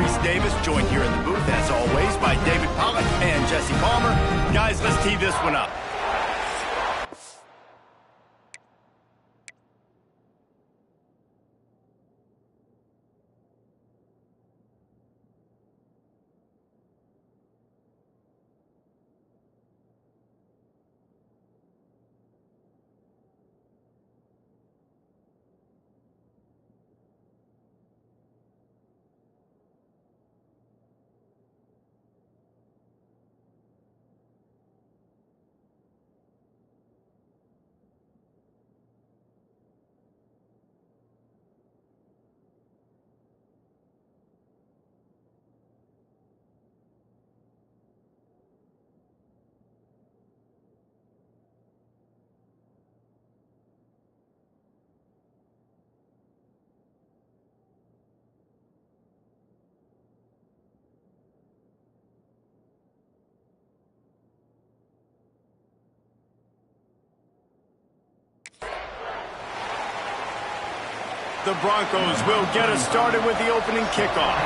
Reese Davis, joined here in the booth, as always, by David Pollock and Jesse Palmer. Guys, let's tee this one up. The Broncos will get us started with the opening kickoff.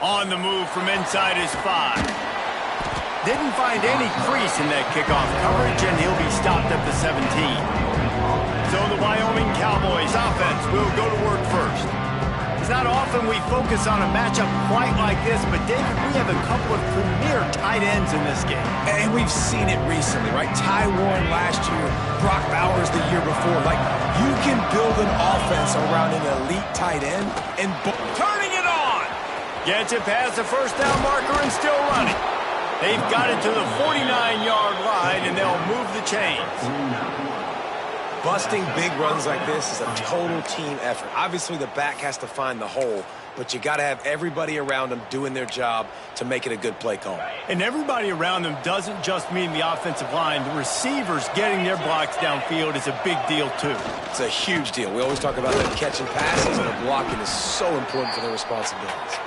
On the move from inside his 5. Didn't find any crease in that kickoff coverage, and he'll be stopped at the 17. So the Wyoming Cowboys offense will go to work first. It's not often we focus on a matchup quite like this, but David, we have a couple of premier tight ends in this game. And we've seen it recently, right? Ty Warren last year, Brock Bowers the year before. Like, you can build an offense around an elite tight end and turning it on! Gets it past the first down marker and still running. They've got it to the 49-yard line, and they'll move the chains. Busting big runs like this is a total team effort. Obviously, the back has to find the hole, but you got to have everybody around them doing their job to make it a good play call. And everybody around them doesn't just mean the offensive line. The receivers getting their blocks downfield is a big deal, too. It's a huge deal. We always talk about them catching passes, and the blocking is so important for their responsibilities.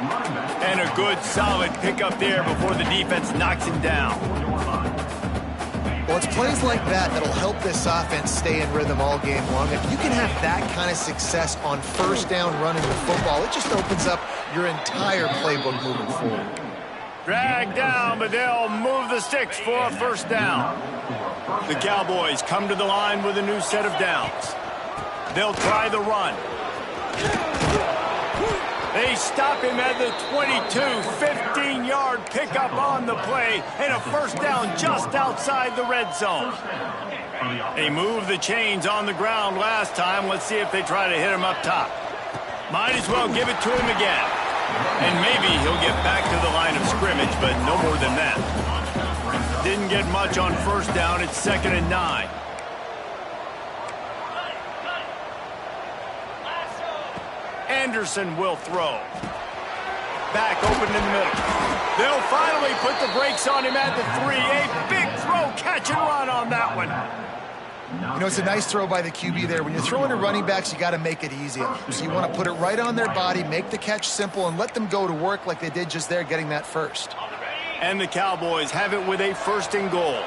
And a good, solid pickup there before the defense knocks him down. Well, it's plays like that that'll help this offense stay in rhythm all game long. If you can have that kind of success on first down running the football, it just opens up your entire playbook moving forward. Drag down, but they'll move the sticks for a first down. The Cowboys come to the line with a new set of downs. They'll try the run. They stop him at the 22, 15-yard pickup on the play, and a first down just outside the red zone. They moved the chains on the ground last time. Let's see if they try to hit him up top. Might as well give it to him again. And maybe he'll get back to the line of scrimmage, but no more than that. Didn't get much on first down. It's 2nd and 9. Anderson will throw. Back open in the middle. They'll finally put the brakes on him at the 3. A big throw, catch and run on that one. You know, it's a nice throw by the QB there. When you're throwing to running backs, you got to make it easy. So you want to put it right on their body, make the catch simple, and let them go to work like they did just there, getting that first. And the Cowboys have it with a 1st and goal.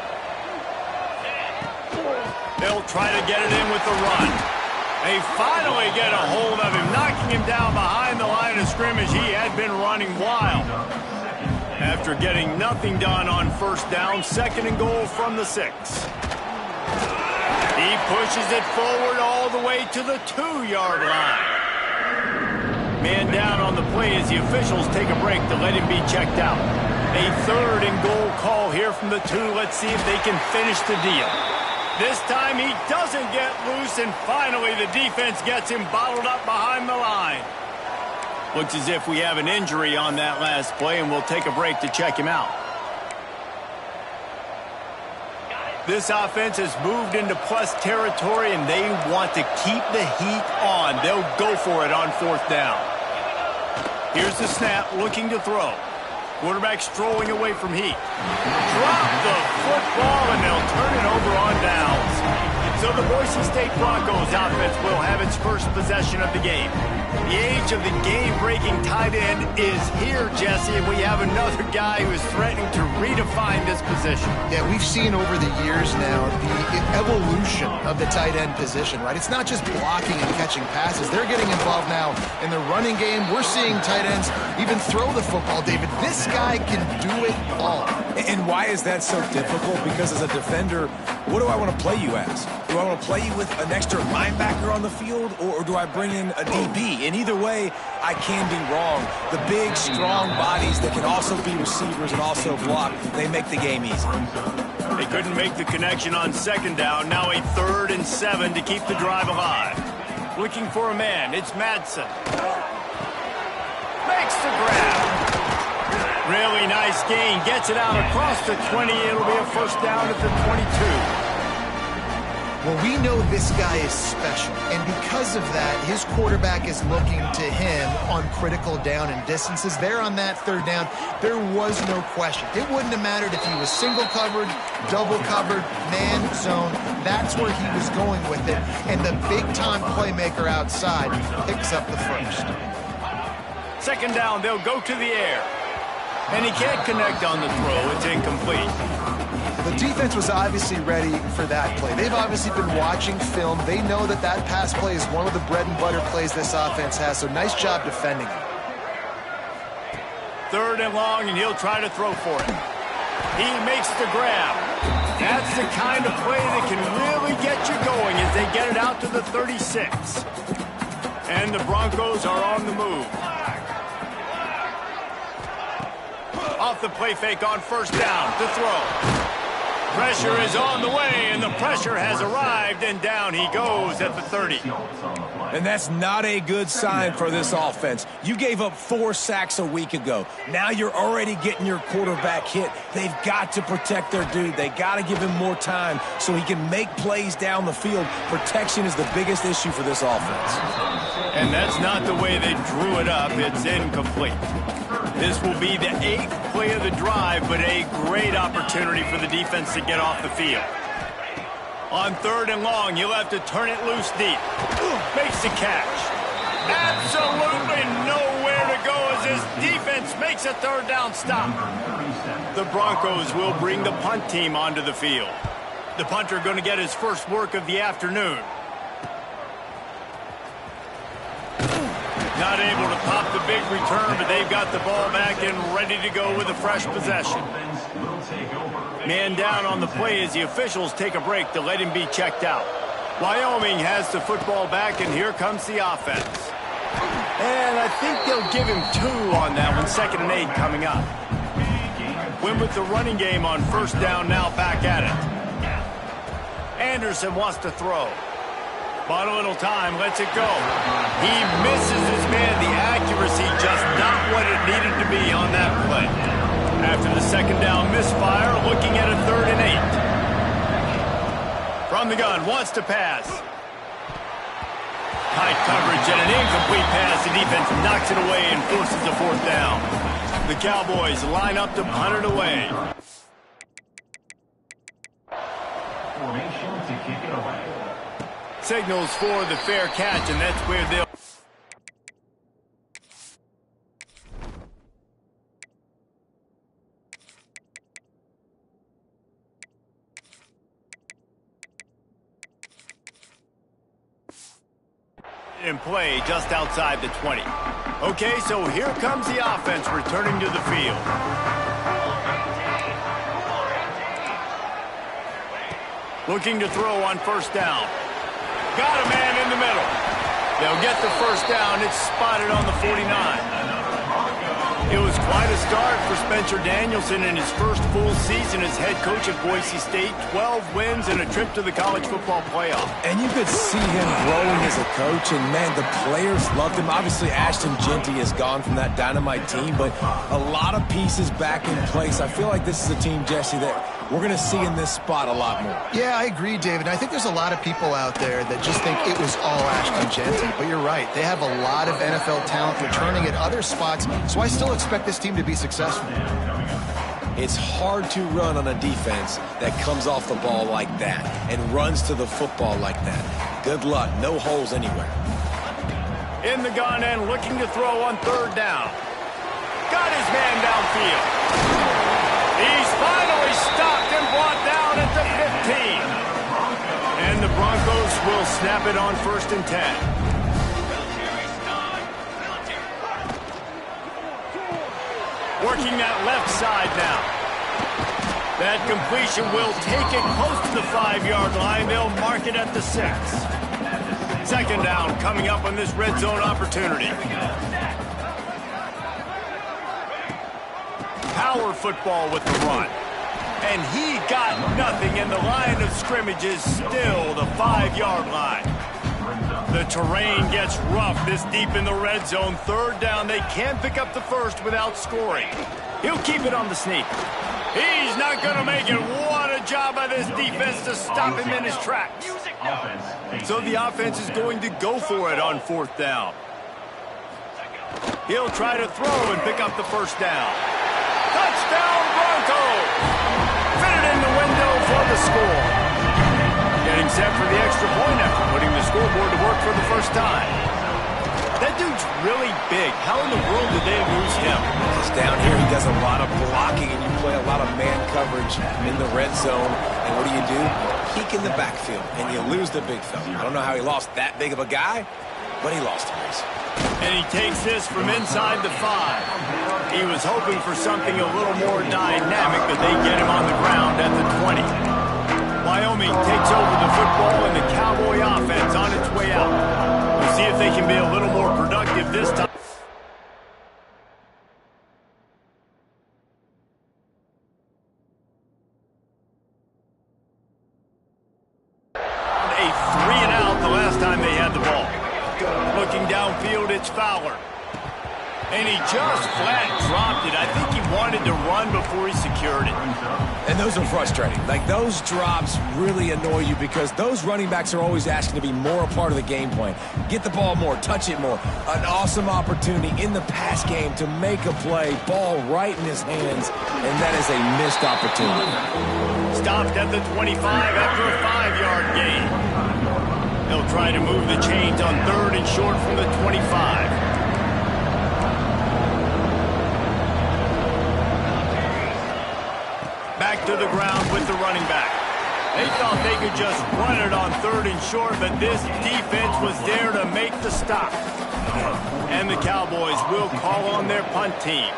They'll try to get it in with the run. They finally get a hold of him, knocking him down behind the line of scrimmage. He had been running wild. After getting nothing done on first down, 2nd and goal from the 6. He pushes it forward all the way to the 2-yard line. Man down on the play as the officials take a break to let him be checked out. A 3rd and goal call here from the 2. Let's see if they can finish the deal. This time he doesn't get loose, and finally the defense gets him bottled up behind the line. Looks as if we have an injury on that last play, and we'll take a break to check him out. This offense has moved into plus territory, and they want to keep the heat on. They'll go for it on 4th down. Here's the snap, looking to throw. Quarterback strolling away from heat. Drop the football, and they'll turn it over on downs. So the Boise State Broncos offense will have its first possession of the game. The age of the game-breaking tight end is here, Jesse, and we have another guy who is threatening to redefine this position. Yeah, we've seen over the years now the evolution of the tight end position, right? It's not just blocking and catching passes. They're getting involved now in the running game. We're seeing tight ends even throw the football, David. This guy can do it all. And why is that so difficult? Because as a defender, what do I want to play you as? Do I want to play you with an extra linebacker on the field, or do I bring in a DB? And either way, I can be wrong. The big, strong bodies that can also be receivers and also block, they make the game easy. They couldn't make the connection on second down. Now a 3rd and 7 to keep the drive alive. Looking for a man. It's Madsen. Makes the grab. Really nice gain. Gets it out across the 20. It'll be a first down at the 22. Well, we know this guy is special, and because of that, his quarterback is looking to him on critical down and distances. There on that 3rd down, there was no question. It wouldn't have mattered if he was single covered, double covered, man zone. That's where he was going with it, and the big-time playmaker outside picks up the first. Second down, they'll go to the air. And he can't connect on the throw. It's incomplete. The defense was obviously ready for that play. They've obviously been watching film. They know that that pass play is one of the bread and butter plays this offense has, so nice job defending it. 3rd and long, and he'll try to throw for it. He makes the grab. That's the kind of play that can really get you going as they get it out to the 36. And the Broncos are on the move. Off the play fake on first down to throw. Pressure is on the way, and the pressure has arrived, and down he goes at the 30. And that's not a good sign for this offense. You gave up 4 sacks a week ago. Now you're already getting your quarterback hit. They've got to protect their dude. They got to give him more time so he can make plays down the field. Protection is the biggest issue for this offense. And that's not the way they drew it up. It's incomplete. This will be the 8th play of the drive, but a great opportunity for the defense to get off the field. On 3rd and long, you'll have to turn it loose deep. Makes the catch. Absolutely nowhere to go as his defense makes a 3rd down stop. The Broncos will bring the punt team onto the field. The punter going to get his first work of the afternoon. Not able to pop the big return, but they've got the ball back and ready to go with a fresh possession. Man down on the play as the officials take a break to let him be checked out. Wyoming has the football back, and here comes the offense. And I think they'll give him 2 on that one. 2nd and 8 coming up. Win with the running game on first down, now back at it. Anderson wants to throw. Bought a little time, lets it go. He misses his man. The accuracy just not what it needed to be on that play. After the 2nd down misfire, looking at a 3rd and 8. From the gun, wants to pass. Tight coverage and an incomplete pass. The defense knocks it away and forces a 4th down. The Cowboys line up to punt it away. Formation to kick it away. Signals for the fair catch, and that's where they'll... in play just outside the 20. Okay, so here comes the offense returning to the field. Looking to throw on first down. Got a man in the middle. They'll get the first down. It's spotted on the 49. It was quite a start for Spencer Danielson in his first full season as head coach at Boise State. 12 wins and a trip to the college football playoff. And you could see him growing as a coach, and man, the players loved him. Obviously, Ashton Genty has gone from that dynamite team, but a lot of pieces back in place. I feel like this is a team, Jesse, that we're going to see in this spot a lot more. Yeah, I agree, David. I think there's a lot of people out there that just think it was all Ashton Genty, but you're right. They have a lot of NFL talent returning at other spots, so I still expect this team to be successful. It's hard to run on a defense that comes off the ball like that and runs to the football like that. Good luck. No holes anywhere. In the gun and looking to throw on third down. Got his man downfield. He's finally stopped and brought down at the 15. And the Broncos will snap it on 1st and 10. Working that left side now. That completion will take it close to the 5-yard line. They'll mark it at the 6. 2nd down coming up on this red zone opportunity. Power football with the run. And he got nothing, and the line of scrimmage is still the 5-yard line. The terrain gets rough this deep in the red zone. 3rd down, they can't pick up the first without scoring. He'll keep it on the sneak. He's not going to make it. What a job by this defense to stop him in his tracks. So the offense is going to go for it on 4th down. He'll try to throw and pick up the 1st down. Touchdown Broncos! Fit it in the window for the score. Getting set for the extra point after putting the scoreboard to work for the first time. That dude's really big. How in the world did they lose him? Because down here he does a lot of blocking and you play a lot of man coverage in the red zone. And what do? Peek in the backfield and you lose the big fella. I don't know how he lost that big of a guy, but he lost him. And he takes this from inside the 5. He was hoping for something a little more dynamic, but they get him on the ground at the 20. Wyoming takes over the football and the Cowboy offense on its way out. We'll see if they can be a little more productive this time. A 3-and-out the last time they had the ball. Looking downfield, it's Fowler. And he just flat dropped it. I think he wanted to run before he secured it. And those are frustrating. Like, those drops really annoy you because those running backs are always asking to be more a part of the game plan. Get the ball more, touch it more. An awesome opportunity in the pass game to make a play, ball right in his hands, and that is a missed opportunity. Stopped at the 25 after a 5-yard gain. He'll try to move the chains on 3rd and short from the 25. Back to the ground with the running back. They thought they could just run it on 3rd and short, but this defense was there to make the stop. And the Cowboys will call on their punt team.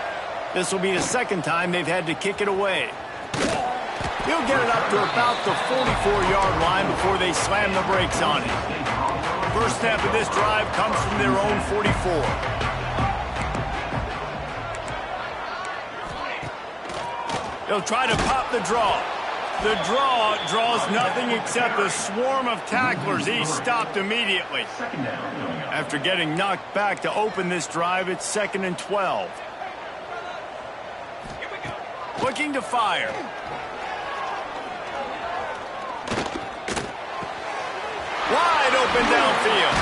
This will be the 2nd time they've had to kick it away. He'll get it up to about the 44-yard line before they slam the brakes on it. First snap of this drive comes from their own 44. They'll try to pop the draw. The draw draws nothing except a swarm of tacklers. He's stopped immediately. After getting knocked back to open this drive, it's 2nd and 12. Looking to fire. Wide open downfield.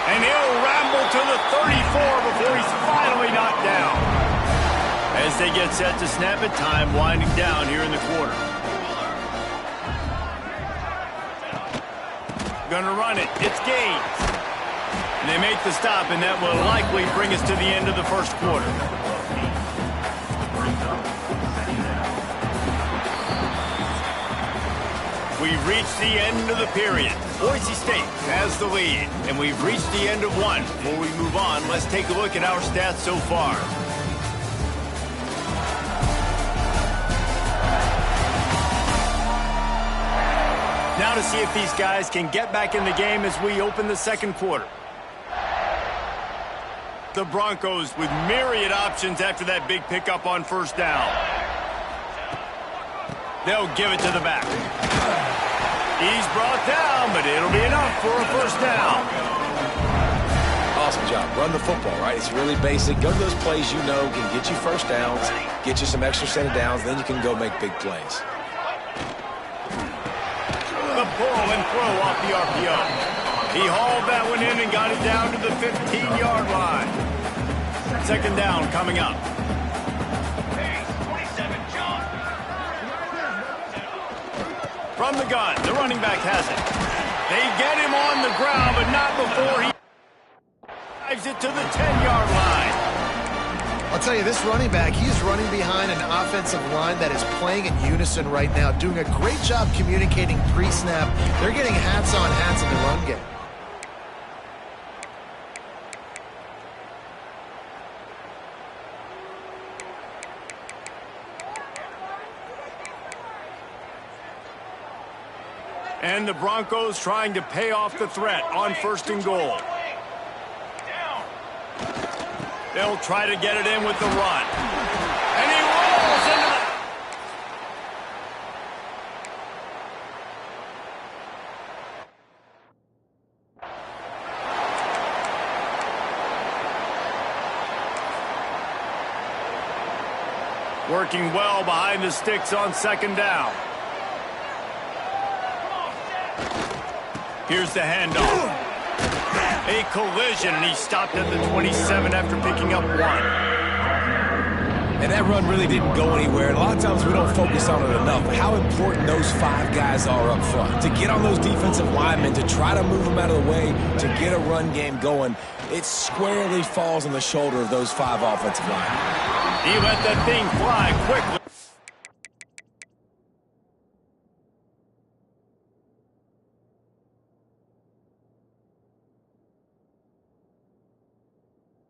And he'll ramble to the 34 before he's finally knocked down. As they get set to snap it, time winding down here in the quarter. Gonna run it. It's Gaines. And they make the stop, and that will likely bring us to the end of the first quarter. We've reached the end of the period. Boise State has the lead, and we've reached the end of one. Before we move on, let's take a look at our stats so far. Now to see if these guys can get back in the game as we open the 2nd quarter. The Broncos with myriad options after that big pickup on 1st down. They'll give it to the back. He's brought down, but it'll be enough for a 1st down. Awesome job. Run the football, right? It's really basic. Go to those plays you know can get you 1st downs, get you some extra set of downs, then you can go make big plays. The pull and throw off the RPO. He hauled that one in and got it down to the 15-yard line. 2nd down coming up. From the gun, the running back has it. They get him on the ground, but not before he... drives it to the 10-yard line. I'll tell you, this running back, he's running behind an offensive line that is playing in unison right now, doing a great job communicating pre-snap. They're getting hats on hats in the run game. And the Broncos trying to pay off the threat on 1st and goal. They'll try to get it in with the run. And he rolls into the... Working well behind the sticks on 2nd down. Here's the handoff. A collision, and he stopped at the 27 after picking up 1. And that run really didn't go anywhere. And a lot of times we don't focus on it enough. How important those 5 guys are up front. To get on those defensive linemen, to try to move them out of the way, to get a run game going, it squarely falls on the shoulder of those 5 offensive linemen. He let that thing fly quickly.